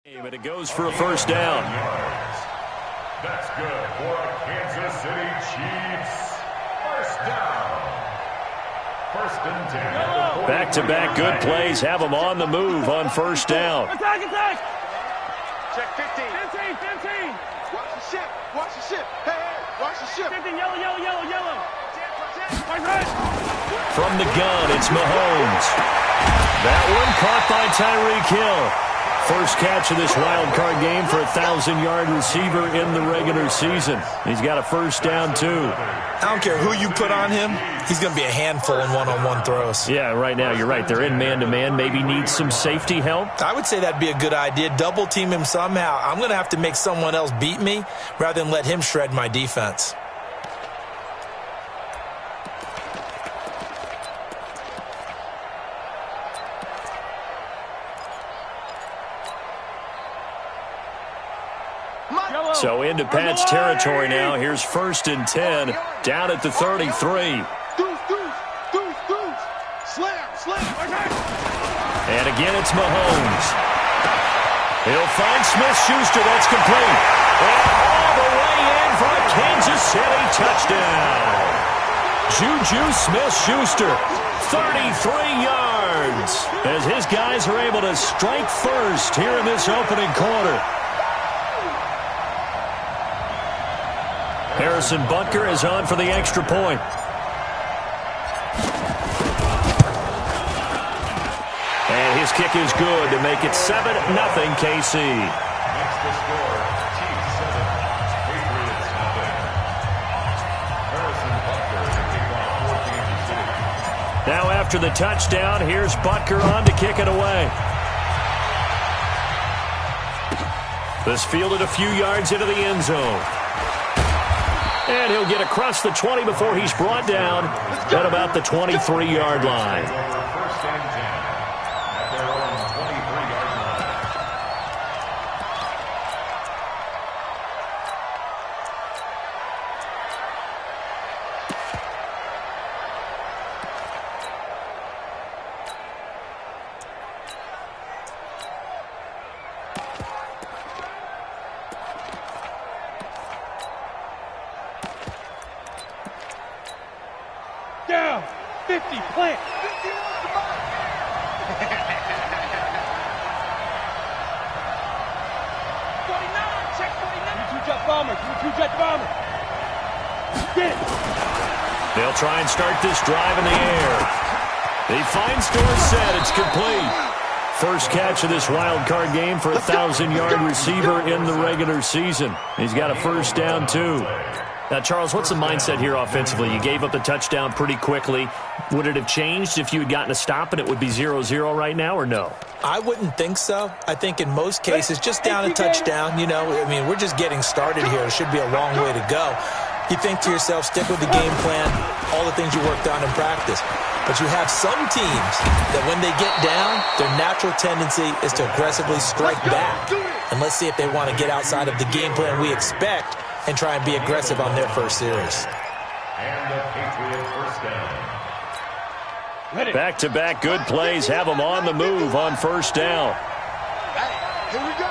But it goes for a first down. That's good for Kansas City Chiefs. First down. First and 10. Back-to-back good plays have them on the move on first down. Attack, attack! Check 15. 15. Watch the ship. Watch the ship. Hey, watch the ship. 15, yellow. Right. From the gun, it's Mahomes. That one caught by Tyreek Hill. First catch of this wild card game for a 1,000-yard receiver in the regular season. He's got a first down, too. I don't care who you put on him. He's going to be a handful in one-on-one throws. Yeah, right now, you're right. They're in man-to-man. Maybe needs some safety help. I would say that'd be a good idea. Double team him somehow. I'm going to have to make someone else beat me rather than let him shred my defense. So into Pat's territory now. Here's first and 10, down at the 33. Slam. And again, it's Mahomes. He'll find Smith-Schuster. That's complete. And all the way in for a Kansas City touchdown. Juju Smith-Schuster, 33 yards, as his guys are able to strike first here in this opening quarter. Harrison Butker is on for the extra point. And his kick is good to make it 7-0 KC. Next to score, Chiefs 7, Patriots nothing. Harrison Butker to kick off for Kansas City. Now after the touchdown, here's Butker on to kick it away. This fielded a few yards into the end zone. And he'll get across the 20 before he's brought down at about the 23-yard line. First and 10 at their own 23-yard line. Down. 50, plant. 49, check 49. Two-jet bomber. Get it. They'll try and start this drive in the air. They find Dorsett. It's complete. First catch of this wild card game for a 1,000-yard receiver in the regular season. He's got a first down, too. Now, Charles, what's the mindset here offensively? You gave up the touchdown pretty quickly. Would it have changed if you had gotten a stop and it would be 0-0 right now, or no? I wouldn't think so. I think in most cases, just down a touchdown, we're just getting started here. It should be a long way to go. You think to yourself, stick with the game plan, all the things you worked on in practice. But you have some teams that when they get down, their natural tendency is to aggressively strike back. And let's see if they want to get outside of the game plan we expect and try and be aggressive on their first series. And the Patriots first down. Back-to-back good plays have them on the move on first down. Here we go.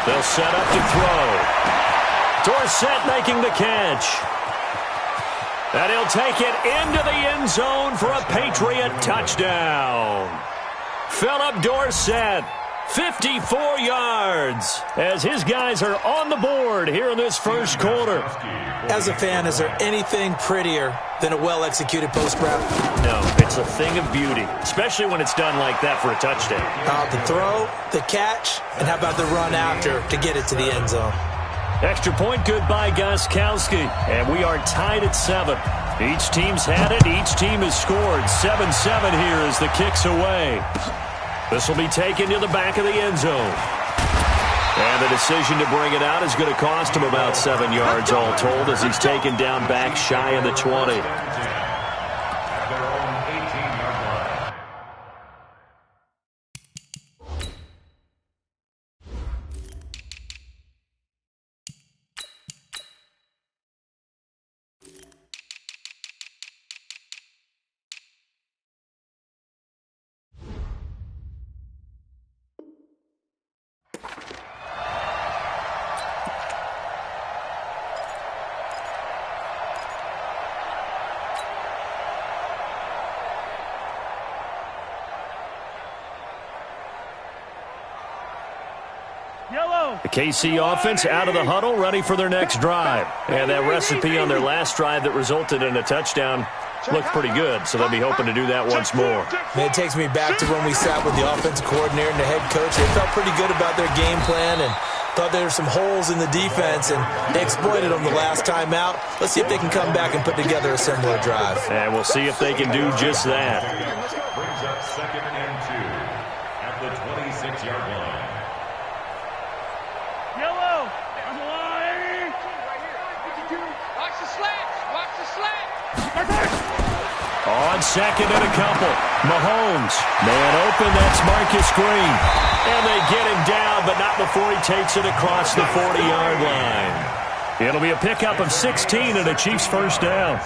They'll set up to throw. Dorsett making the catch. And he'll take it into the end zone for a Patriot touchdown. Philip Dorsett, 54 yards, as his guys are on the board here in this first quarter. As a fan, is there anything prettier than a well-executed post-route? No, it's a thing of beauty, especially when it's done like that for a touchdown. The throw, the catch, and how about the run after to get it to the end zone? Extra point good by Gostkowski, and we are tied at 7. Each team's had it. Each team has scored. 7-7 here as the kick's away. This will be taken to the back of the end zone. And the decision to bring it out is going to cost him about 7 yards all told as he's taken down back shy of the 20. The KC offense out of the huddle, ready for their next drive. And that recipe on their last drive that resulted in a touchdown looked pretty good, so they'll be hoping to do that once more. And it takes me back to when we sat with the offensive coordinator and the head coach. They felt pretty good about their game plan and thought there were some holes in the defense, and they exploited them the last time out. Let's see if they can come back and put together a similar drive. And we'll see if they can do just that. Brings up 2nd and 2 at the 26-yard line. Yellow. On the line. Watch the slats. Watch the slats. On 2nd and a couple. Mahomes. Man open, that's Marcus Green. And they get him down, but not before he takes it across the 40-yard line. It'll be a pickup of 16 and a Chiefs first down.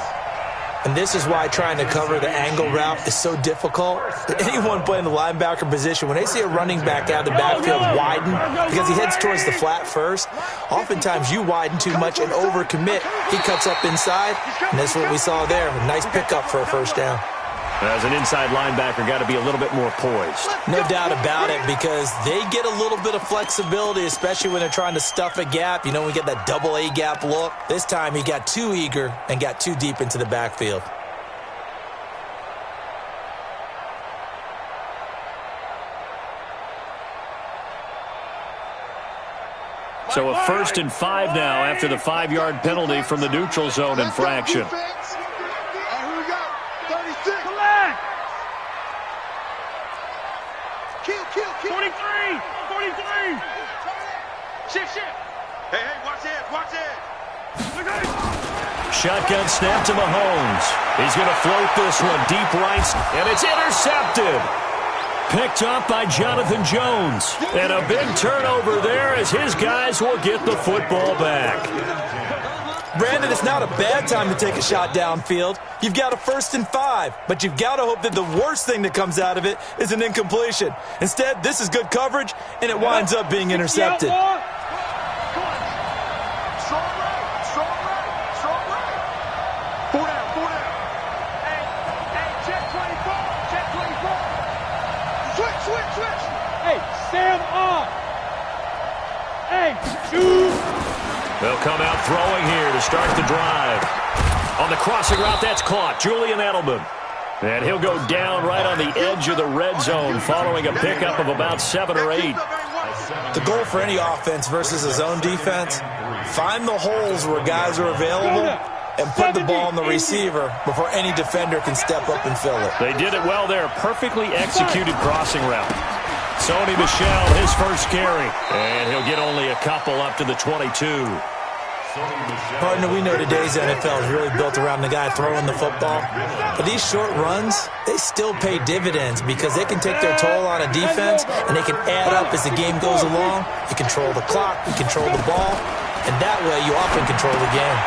And this is why trying to cover the angle route is so difficult. Anyone playing the linebacker position, when they see a running back out of the backfield widen because he heads towards the flat first, oftentimes you widen too much and overcommit. He cuts up inside, and that's what we saw there. A nice pickup for a first down. As an inside linebacker, got to be a little bit more poised. No doubt about it, because they get a little bit of flexibility, especially when they're trying to stuff a gap. You know, we get that double A gap look. This time he got too eager and got too deep into the backfield. So a 1st and 5 now after the 5-yard penalty from the neutral zone infraction. Kill. 43. Shift. Hey, watch it. Shotgun snap to Mahomes. He's going to float this one deep right, and it's intercepted. Picked up by Jonathan Jones. And a big turnover there as his guys will get the football back. Brandon, it's not a bad time to take a shot downfield. You've got a 1st and 5, but you've got to hope that the worst thing that comes out of it is an incompletion. Instead, this is good coverage, and it winds up being intercepted. Switch. Hey, Sam up. Hey, shoot. They'll come out throwing here to start the drive. On the crossing route, that's caught. Julian Edelman. And he'll go down right on the edge of the red zone following a pickup of about 7 or 8. The goal for any offense versus a zone defense, find the holes where guys are available and put the ball on the receiver before any defender can step up and fill it. They did it well there. Perfectly executed crossing route. Sony Michel, his first carry. And he'll get only a couple up to the 22. Partner, we know today's NFL is really built around the guy throwing the football. But these short runs, they still pay dividends because they can take their toll on a defense and they can add up as the game goes along. You control the clock, you control the ball, and that way you often control the game.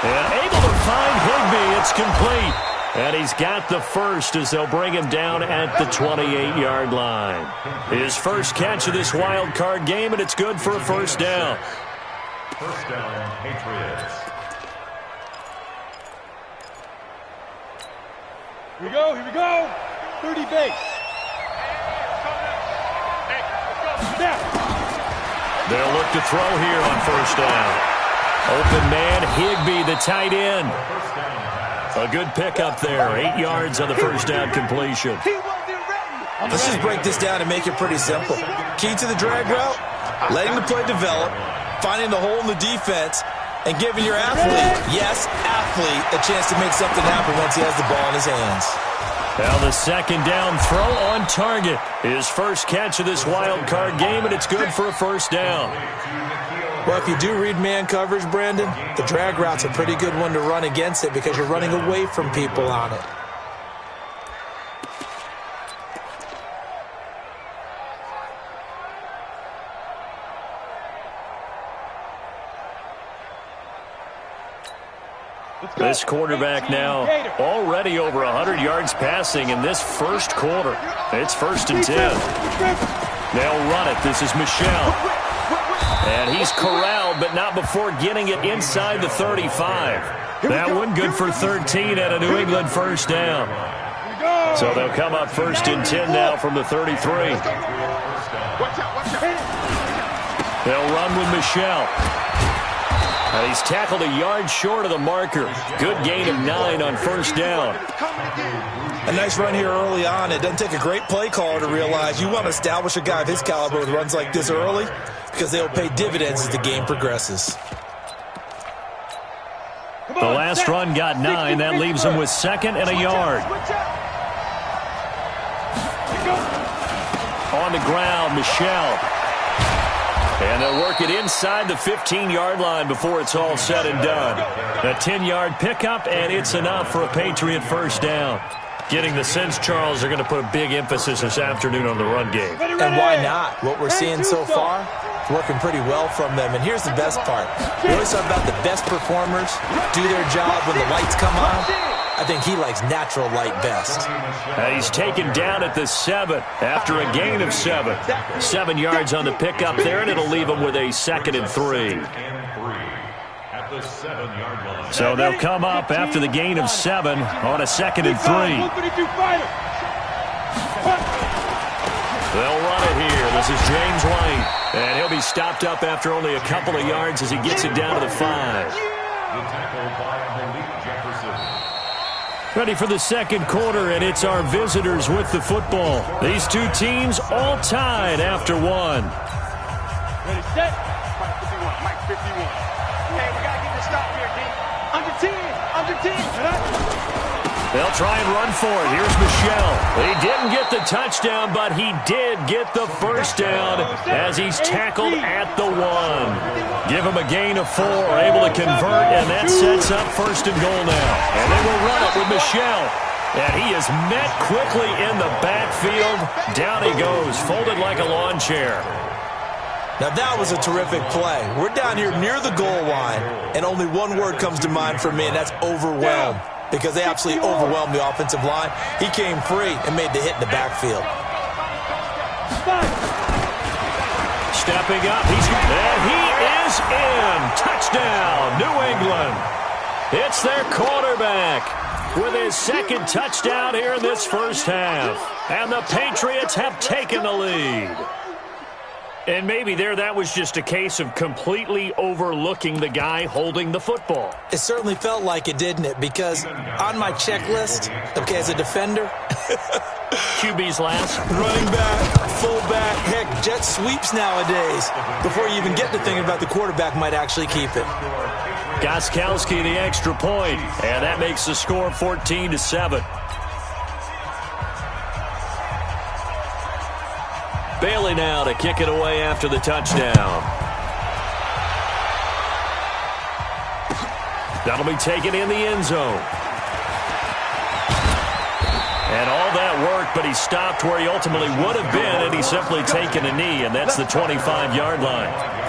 And able to find Higbee. It's complete. And he's got the first as they'll bring him down at the 28-yard line. His first catch of this wild card game, and it's good for a first down. First down, Patriots. Here we go. 30 base. They'll look to throw here on first down. Open man, Higbee, the tight end. A good pickup there. 8 yards on the first down completion. Let's just break this down and make it pretty simple. Key to the drag route, letting the play develop, finding the hole in the defense, and giving your athlete, yes, athlete, a chance to make something happen once he has the ball in his hands. Now the second down throw on target. His first catch of this wild card game, and it's good for a first down. Well, if you do read man coverage, Brandon, the drag route's a pretty good one to run against it because you're running away from people on it. This quarterback now already over 100 yards passing in this first quarter. It's 1st and 10. They'll run it. This is Michel. And he's corralled, but not before getting it inside the 35. That one good for 13 and a New England first down. So they'll come up 1st and 10 now from the 33. They'll run with Michelle. And he's tackled a yard short of the marker. Good gain of 9 on first down. A nice run here early on. It doesn't take a great play caller to realize you want to establish a guy of his caliber with runs like this early because they'll pay dividends as the game progresses. The last run got 9. That leaves him with 2nd and a yard. On the ground, Michelle. And they'll work it inside the 15-yard line before it's all said and done. A 10-yard pickup, and it's enough for a Patriot first down. Getting the sense, Charles, they're going to put a big emphasis this afternoon on the run game. And why not? What we're seeing so far is working pretty well from them. And here's the best part. We always talk about the best performers do their job when the lights come on. I think he likes natural light best. And he's taken down at the 7 after a gain of 7. 7 yards on the pickup there, and it'll leave him with a 2nd and 3. At the 7-yard line. So they'll come up after the gain of 7 on a 2nd and 3. They'll run it here. This is James White. And he'll be stopped up after only a couple of yards as he gets it down to the 5. The tackle by Malik Jefferson. Ready for the second quarter, and it's our visitors with the football. These two teams all tied after 1. Ready, set. Mike 51, Mike 51. Hey, we got to get this stop here, D. Under 10, under 10. They'll try and run for it. Here's Michelle. He didn't get the touchdown, but he did get the first down as he's tackled at the 1. Give him a gain of 4, able to convert, and that sets up 1st and goal now. And they will run it with Michelle. And he is met quickly in the backfield. Down he goes, folded like a lawn chair. Now that was a terrific play. We're down here near the goal line, and only one word comes to mind for me, and that's overwhelmed. Because they absolutely overwhelmed the offensive line. He came free and made the hit in the backfield. Stepping up, and he is in. Touchdown, New England. It's their quarterback with his 2nd touchdown here in this first half. And the Patriots have taken the lead. And maybe that was just a case of completely overlooking the guy holding the football. It certainly felt like it, didn't it? Because on my checklist, okay, as a defender, QB's last. running back, fullback, heck, jet sweeps nowadays. Before you even get to thinking about the quarterback might actually keep it. Gostkowski the extra point, and that makes the score 14-7. Bailey now to kick it away after the touchdown. That'll be taken in the end zone. And all that work, but he stopped where he ultimately would have been, and he's simply taken a knee, and that's the 25-yard line.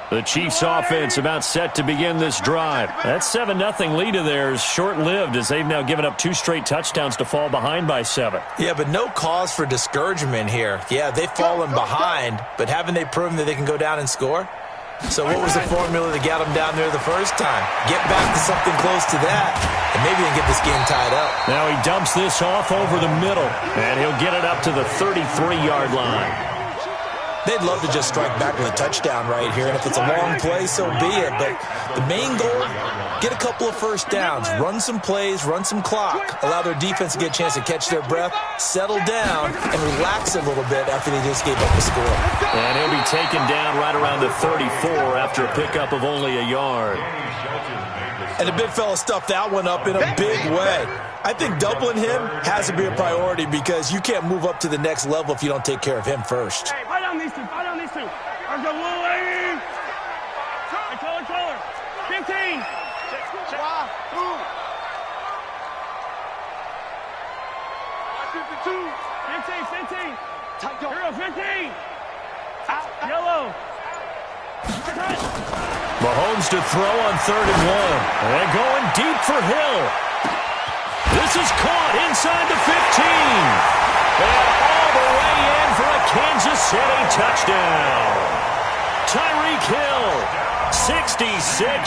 The Chiefs' offense about set to begin this drive. That 7-0 lead of theirs short-lived as they've now given up 2 straight touchdowns to fall behind by 7. Yeah, but no cause for discouragement here. Yeah, they've fallen behind, but haven't they proven that they can go down and score? So what was the formula that got them down there the first time? Get back to something close to that, and maybe they can get this game tied up. Now he dumps this off over the middle, and he'll get it up to the 33-yard line. They'd love to just strike back with a touchdown right here, and if it's a long play, so be it. But the main goal, get a couple of first downs, run some plays, run some clock, allow their defense to get a chance to catch their breath, settle down, and relax a little bit after they just gave up the score. And he'll be taken down right around the 34 after a pickup of only a yard. And the big fella stuffed that one up in a big way. I think doubling him has to be a priority because you can't move up to the next level if you don't take care of him first. Hey, fight on these two. Fight on these two. There's a little lady. Hey, color. 15. Wow. 15. 15. Tight go. Hero, 15. Yellow. Mahomes to throw on 3rd and 1. They're going deep for Hill. This is caught inside the 15. And all the way in for a Kansas City touchdown. Tyreek Hill. 66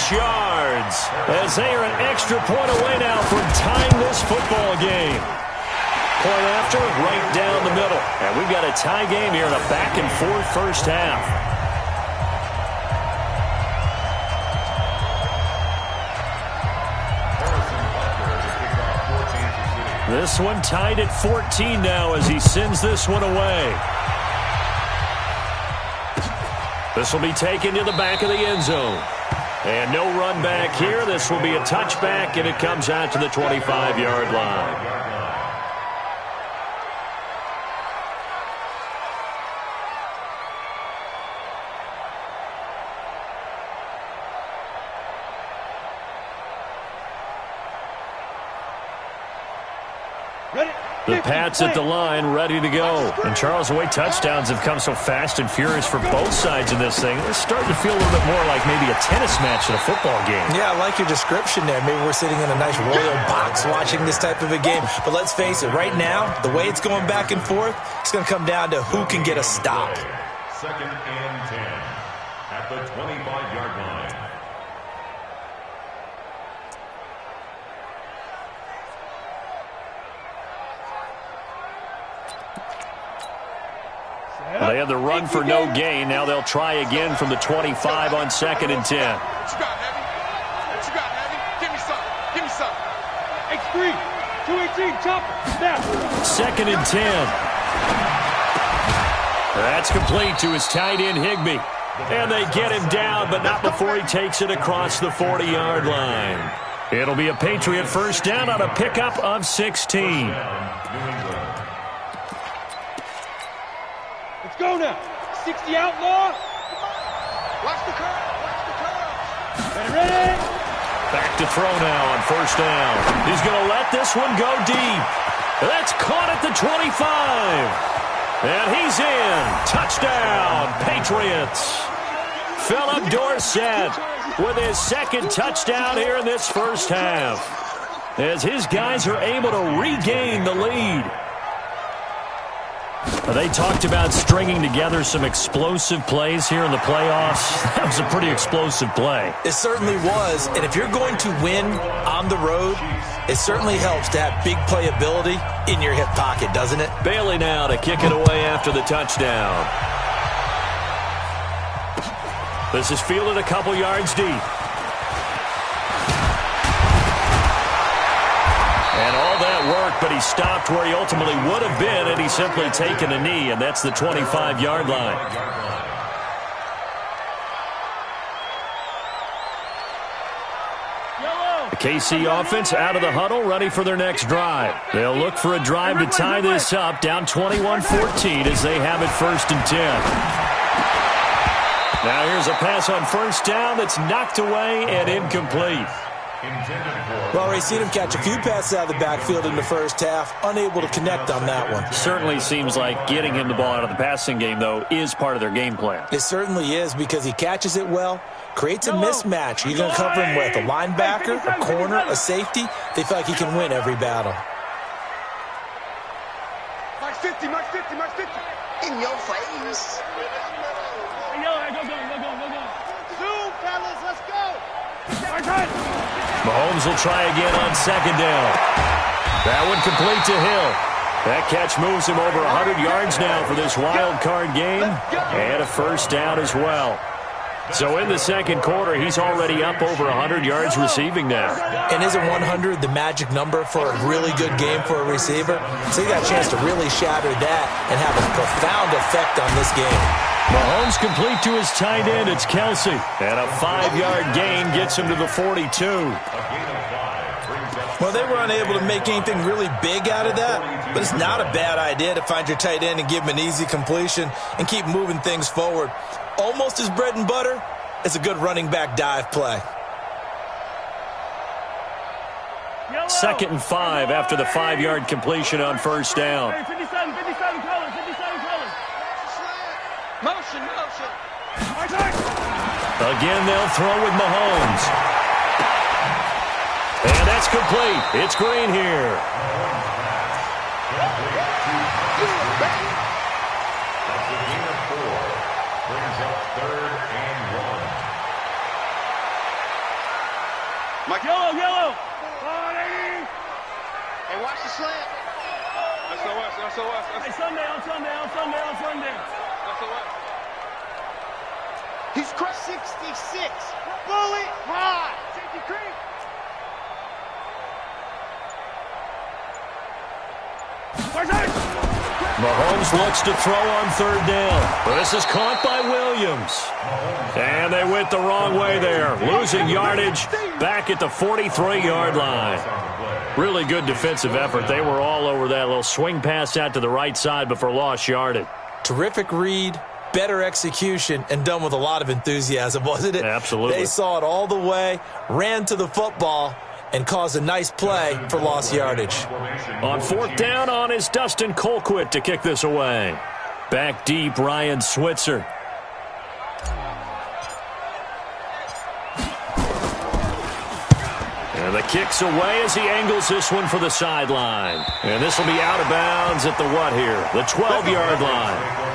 yards. As they are an extra point away now from tying this football game. Point after, right down the middle. And we've got a tie game here in a back-and-forth first half. This one tied at 14 now as he sends this one away. This will be taken to the back of the end zone. And no run back here. This will be a touchback, and it comes out to the 25-yard line. The Pats at the line, ready to go. And Charles, the way touchdowns have come so fast and furious for both sides in this thing, it's starting to feel a little bit more like maybe a tennis match than a football game. Yeah, I like your description there. Maybe we're sitting in a nice royal box watching this type of a game. But let's face it, right now, the way it's going back and forth, it's going to come down to who can get a stop. 2nd and 10 at the 25-yard line. Well, they had the run for no gain. Now they'll try again from the 25 on 2nd and 10. What you got, Heavy? What you got, Heavy? Give me some. Give me some. X3, 218, chopper, snap. 2nd and 10. That's complete to his tight end, Higbee. And they get him down, but not before he takes it across the 40-yard line. It'll be a Patriot first down on a pickup of 16. Go now. 60 outlaw. Watch the curve. Watch the curve. Ready? Back to throw now on first down. He's going to let this one go deep. That's caught at the 25. And he's in. Touchdown, Patriots. Philip Dorsett with his 2nd touchdown here in this first half. As his guys are able to regain the lead. They talked about stringing together some explosive plays here in the playoffs. That was a pretty explosive play. It certainly was. And if you're going to win on the road, it certainly helps to have big playability in your hip pocket, doesn't it? Bailey now to kick it away after the touchdown. This is fielded a couple yards deep. And all that work, but he stopped where he ultimately would have been had he simply taken a knee, and that's the 25-yard line. The KC offense out of the huddle, ready for their next drive. They'll look for a drive to tie this up, down 21-14 as they have it 1st and 10. Now here's a pass on first down that's knocked away and incomplete. Well, already seen him catch a few passes out of the backfield in the first half, unable to connect on that one. Certainly seems like getting him the ball out of the passing game, though, is part of their game plan. It certainly is because he catches it well, creates a mismatch. You're going to cover him with a linebacker, a corner, a safety. They feel like he can win every battle. Mark 50, Mark 50, Mark 50. In your face. Two, fellas, let's go. Mahomes will try again on 2nd down. That one complete to Hill. That catch moves him over 100 yards now for this wild card game. And a first down as well. So in the second quarter, he's already up over 100 yards receiving now. And isn't 100 the magic number for a really good game for a receiver? So he got a chance to really shatter that and have a profound effect on this game. Mahomes complete to his tight end. It's Kelsey. And a 5-yard gain gets him to the 42. Well, they were unable to make anything really big out of that, but it's not a bad idea to find your tight end and give him an easy completion and keep moving things forward. Almost his bread and butter is a good running back dive play. 2nd and 5 after the 5-yard completion on first down. 57 colors, 57 colors. Motion, motion. Again, they'll throw with Mahomes. And that's complete. It's Green here. That's a gain of 4. Brings up 3rd and Hey, Sunday, on Sunday. He's crushed 66. Bullet ride. Safety creek. Mahomes looks to throw on third down. This is caught by Williams. And they went the wrong way there. Losing yardage back at the 43-yard line. Really good defensive effort. They were all over that little swing pass out to the right side before lost yardage. Terrific read, better execution, and done with a lot of enthusiasm, wasn't it? Absolutely. They saw it all the way, ran to the football, and caused a nice play for lost yardage. On fourth down on is Dustin Colquitt to kick this away. Back deep, Ryan Switzer. And the kick's away as he angles this one for the sideline. And this will be out of bounds at the what here? The 12-yard line.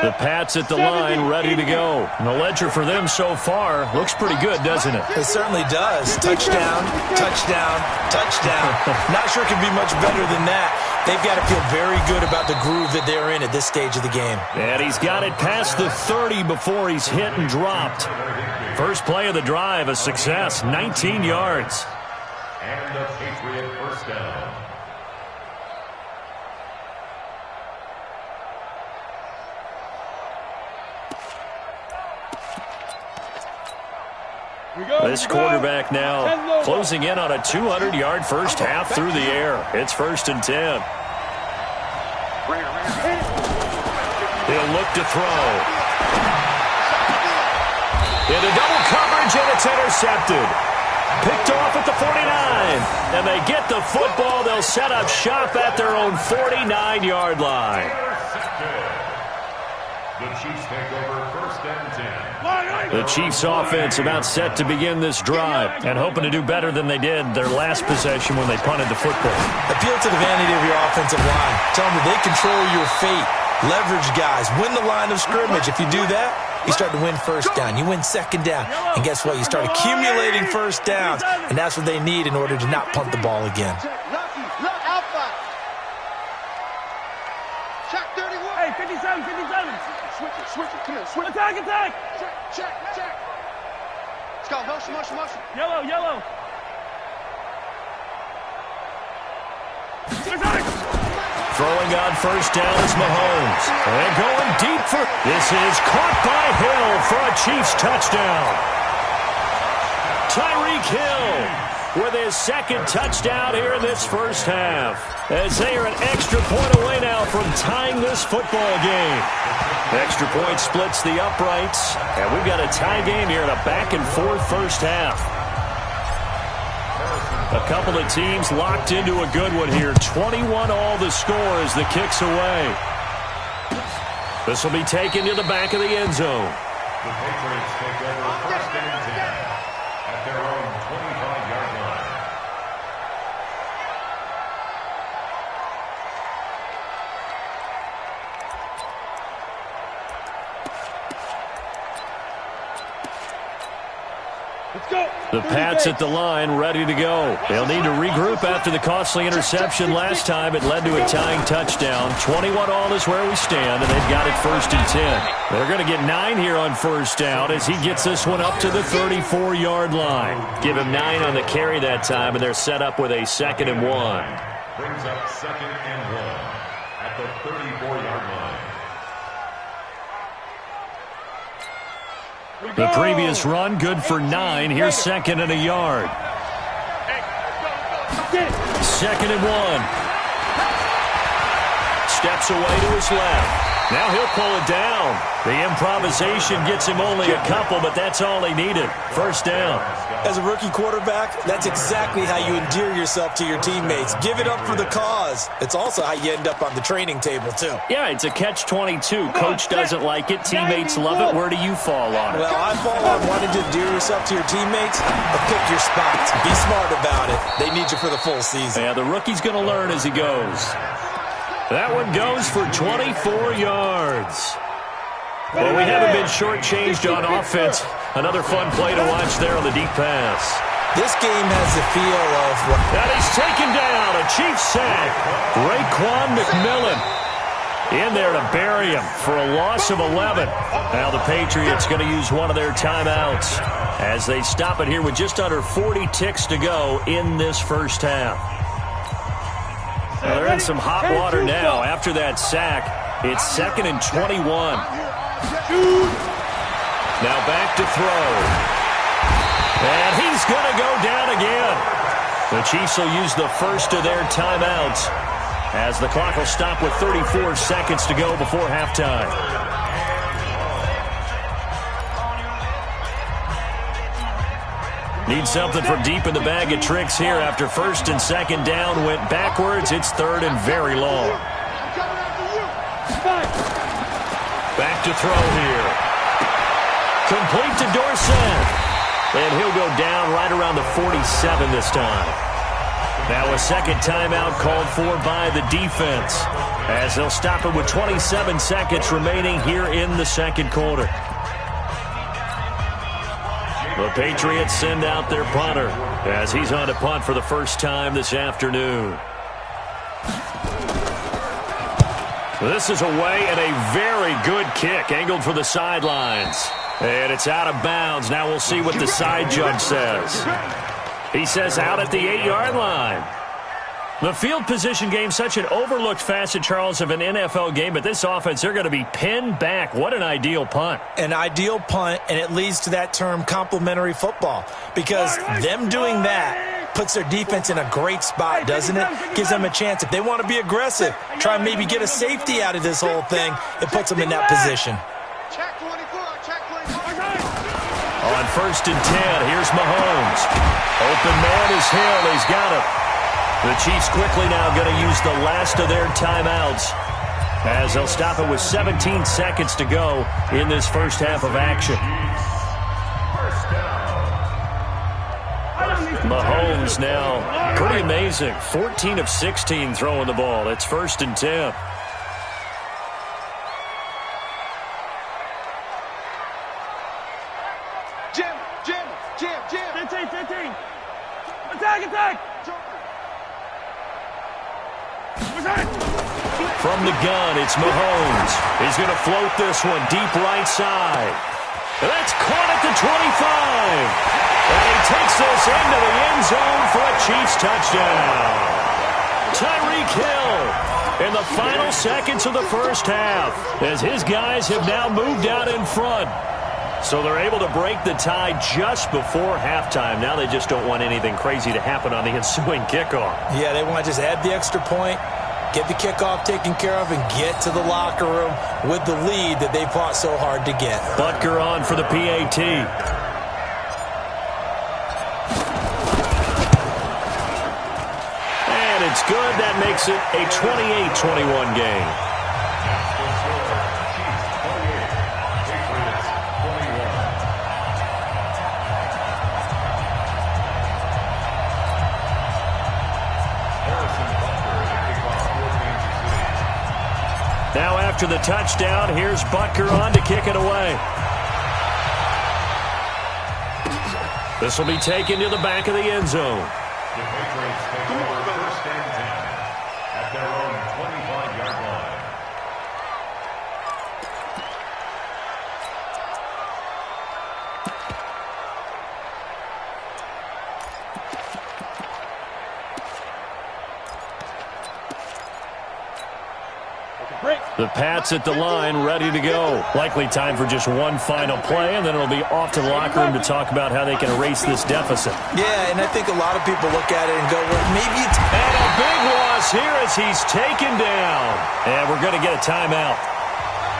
The Pats at the line, ready to go. And the ledger for them so far looks pretty good, doesn't it? It certainly does. Touchdown, touchdown, touchdown. Not sure it can be much better than that. They've got to feel very good about the groove that they're in at this stage of the game. And he's got it past the 30 before he's hit and dropped. First play of the drive, a success, 19 yards. And the Patriot first down. This quarterback now closing in on a 200-yard first half through the air. It's 1st and 10. He'll look to throw. Into double coverage, and it's intercepted. Picked off at the 49. And they get the football. They'll set up shop at their own 49-yard line. The Chiefs take over 1st and 10. The Chiefs offense about set to begin this drive and hoping to do better than they did their last possession when they punted the football. Appeal to the vanity of your offensive line. Tell them that they control your fate. Leverage guys. Win the line of scrimmage. If you do that, you start to win first down. You win second down. And guess what? You start accumulating first downs. And that's what they need in order to not punt the ball again. Check 31. Hey, 57. Switch it. Come here. Switch. Attack. Check. Let's go. Motion. Yellow. Throwing on first down is Mahomes. And going deep for... This is caught by Hill for a Chiefs touchdown. Tyreek Hill with his second touchdown here in this first half. As they are an extra point away now from tying this football game. Extra point splits the uprights. And we've got a tie game here in a back-and-forth first half. A couple of teams locked into a good one here. 21 all the score as the kick's away. This will be taken to the back of the end zone. The Patriots take over 1st and 10 at their own 25-yard line. Let's go. The Pats at the line, ready to go. They'll need to regroup after the costly interception last time. It led to a tying touchdown. 21 all is where we stand, and they've got it 1st and 10. They're going to get 9 here on first down as he gets this one up to the 34-yard line. Give him 9 on the carry that time, and they're set up with a 2nd and 1. Brings up 2nd and 1 at the 34-yard line. The previous run, good for 9. Here's 2nd and a yard. 2nd and 1. Steps away to his left. Now he'll pull it down. The improvisation gets him only a couple, but that's all he needed. First down. As a rookie quarterback, that's exactly how you endear yourself to your teammates. Give it up for the cause. It's also how you end up on the training table, too. Yeah, it's a catch-22. Coach doesn't like it. Teammates love it. Where do you fall on it? Well, I fall on wanting to endear yourself to your teammates, but pick your spots. Be smart about it. They need you for the full season. Yeah, the rookie's going to learn as he goes. That one goes for 24 yards. Well, we haven't been shortchanged on offense. Another fun play to watch there on the deep pass. This game has the feel of... And he's taken down. A Chiefs sack. Raekwon McMillan in there to bury him for a loss of 11. Now the Patriots going to use one of their timeouts as they stop it here with just under 40 ticks to go in this first half. Well, they're in some hot water now after that sack. It's 2nd and 21. Now back to throw. And he's going to go down again. The Chiefs will use the first of their timeouts as the clock will stop with 34 seconds to go before halftime. Need something from deep in the bag of tricks here after 1st and 2nd down went backwards. It's 3rd and very long. Back to throw here. Complete to Dorsett. And he'll go down right around the 47 this time. Now a second timeout called for by the defense as they'll stop it with 27 seconds remaining here in the second quarter. The Patriots send out their punter as he's on to punt for the first time this afternoon. This is away and a very good kick angled for the sidelines. And it's out of bounds. Now we'll see what the side judge says. He says out at the 8-yard line. The field position game, such an overlooked facet, Charles, of an NFL game. But this offense, they're going to be pinned back. What an ideal punt. An ideal punt, and it leads to that term complementary football. Because them doing that puts their defense in a great spot, doesn't it? Gives them a chance. If they want to be aggressive, try and maybe get a safety out of this whole thing, it puts them in that position. On 1st and 10, here's Mahomes. Open man is Hill. He's got it. The Chiefs quickly now going to use the last of their timeouts as they'll stop it with 17 seconds to go in this first half of action. Mahomes now pretty amazing. 14 of 16 throwing the ball. It's 1st and 10. Attack! From the gun, it's Mahomes. He's going to float this one deep right side. That's caught at the 25. And he takes this into the end zone for a Chiefs touchdown. Tyreek Hill in the final seconds of the first half as his guys have now moved out in front. So they're able to break the tie just before halftime. Now they just don't want anything crazy to happen on the ensuing kickoff. Yeah, they want to just add the extra point, get the kickoff taken care of, and get to the locker room with the lead that they fought so hard to get. Butker on for the PAT. And it's good. That makes it a 28-21 game. Now after the touchdown, here's Butker on to kick it away. This will be taken to the back of the end zone. The Patriots take over 1st and 10 at their own 25-yard line. The Pats at the line, ready to go. Likely time for just one final play, and then it'll be off to the locker room to talk about how they can erase this deficit. Yeah, and I think a lot of people look at it and go, well, maybe it's... And a big loss here as he's taken down. And we're going to get a timeout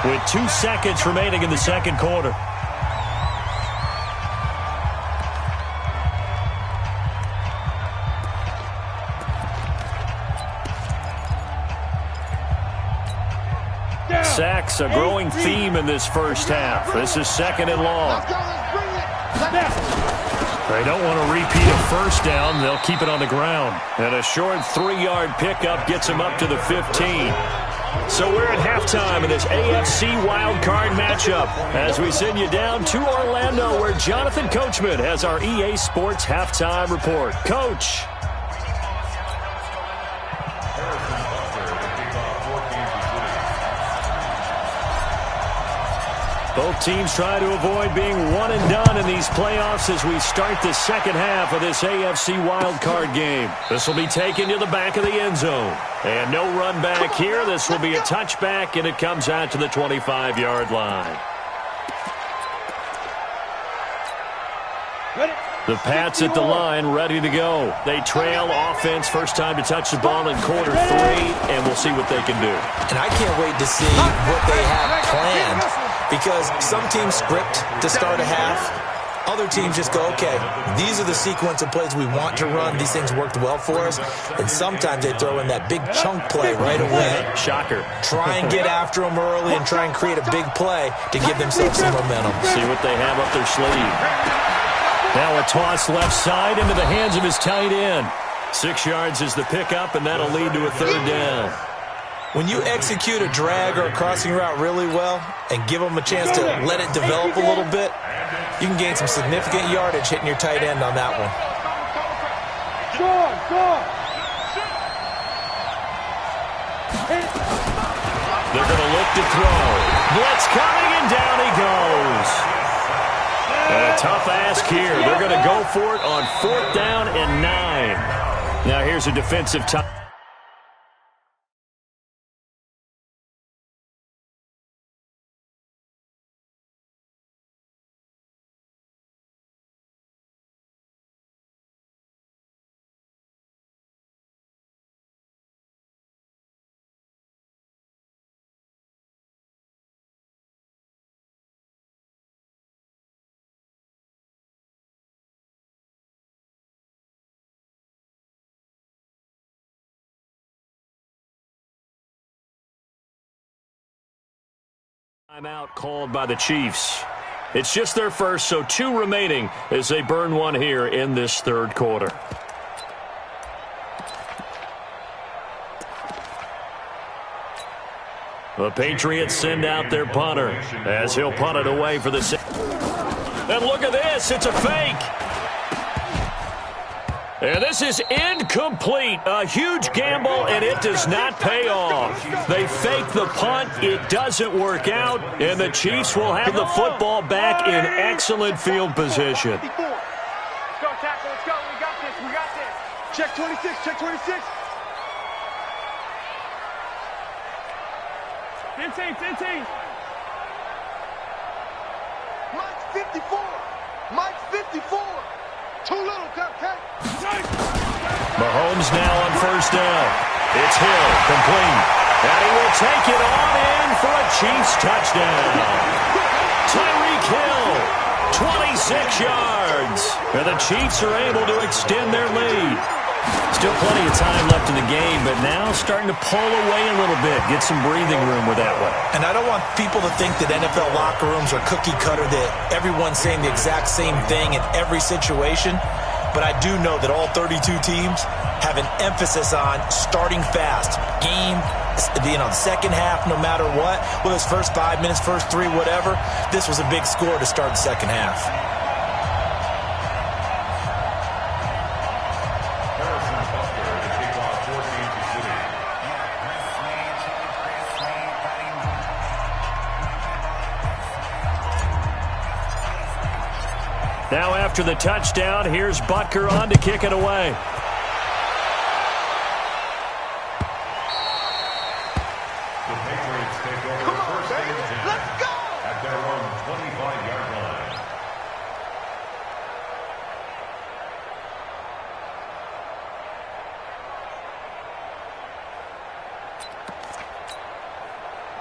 with 2 seconds remaining in the second quarter. Sacks, a growing theme in this first half. This is 2nd and long. They don't want to repeat a first down. They'll keep it on the ground. And a short 3-yard pickup gets them up to the 15. So we're at halftime in this AFC wildcard matchup as we send you down to Orlando where Jonathan Coachman has our EA Sports halftime report. Coach. Both teams try to avoid being one and done in these playoffs as we start the second half of this AFC wildcard game. This will be taken to the back of the end zone. And no run back here. This will be a touchback, and it comes out to the 25-yard line. The Pats at the line, ready to go. They trail offense, first time to touch the ball in quarter 3, and we'll see what they can do. And I can't wait to see what they have planned. Because some teams script to start a half. Other teams just go, okay, these are the sequence of plays we want to run. These things worked well for us. And sometimes they throw in that big chunk play right away. Shocker. Try and get after them early and try and create a big play to give themselves some momentum. See what they have up their sleeve. Now a toss left side into the hands of his tight end. 6 yards is the pickup, and that'll lead to a third down. When you execute a drag or a crossing route really well and give them a chance to let it develop a little bit, you can gain some significant yardage hitting your tight end on that one. They're going to look to throw. Blitz coming, and down he goes. And a tough ask here. They're going to go for it on 4th down and 9. Now here's a defensive tie. Timeout called by the Chiefs. It's just their first, so 2 remaining as they burn one here in this third quarter. The Patriots send out their punter as he'll punt it away for the... And look at this, it's a fake. And this is incomplete. A huge gamble, and it does not pay off. They fake the punt. It doesn't work out, and the Chiefs will have the football back in excellent field position. Let's go, tackle. Let's go. We got this. We got this. Check 26. Check 26. 15. Mike's 54. Mike's 54. Too little, Cupcake. Mahomes now on first down. It's Hill, complete. And he will take it on in for a Chiefs touchdown. Tyreek Hill, 26 yards. And the Chiefs are able to extend their lead. Still plenty of time left in the game, but now starting to pull away a little bit. Get some breathing room with that one. And I don't want people to think that NFL locker rooms are cookie cutter, that everyone's saying the exact same thing in every situation. But I do know that all 32 teams have an emphasis on starting fast. Game, the second half, no matter what. Whether it's first 5 minutes, first 3, whatever. This was a big score to start the second half. Now after the touchdown, here's Butker on to kick it away. The Patriots take over first and 10. Let's go! At their own 25-yard line.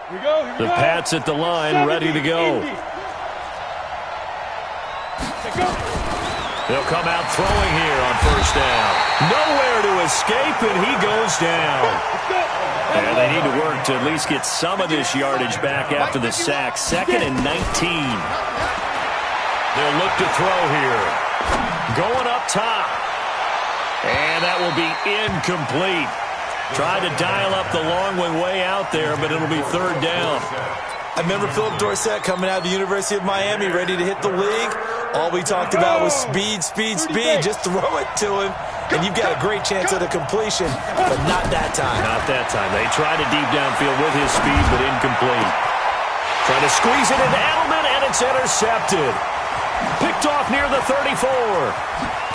Here we go. The Pats at the line, ready to go. They'll come out throwing here on first down. Nowhere to escape, and he goes down. And they need to work to at least get some of this yardage back after the sack. 2nd and 19. They'll look to throw here. Going up top. And that will be incomplete. Tried to dial up the long one way out there, but it'll be third down. I remember Philip Dorsett coming out of the University of Miami ready to hit the league. All we talked about was speed, speed, speed. Just throw it to him, and you've got a great chance at a completion, but not that time. Not that time. They tried a deep downfield with his speed, but incomplete. Trying to squeeze it into Edelman, and it's intercepted. Picked off near the 34.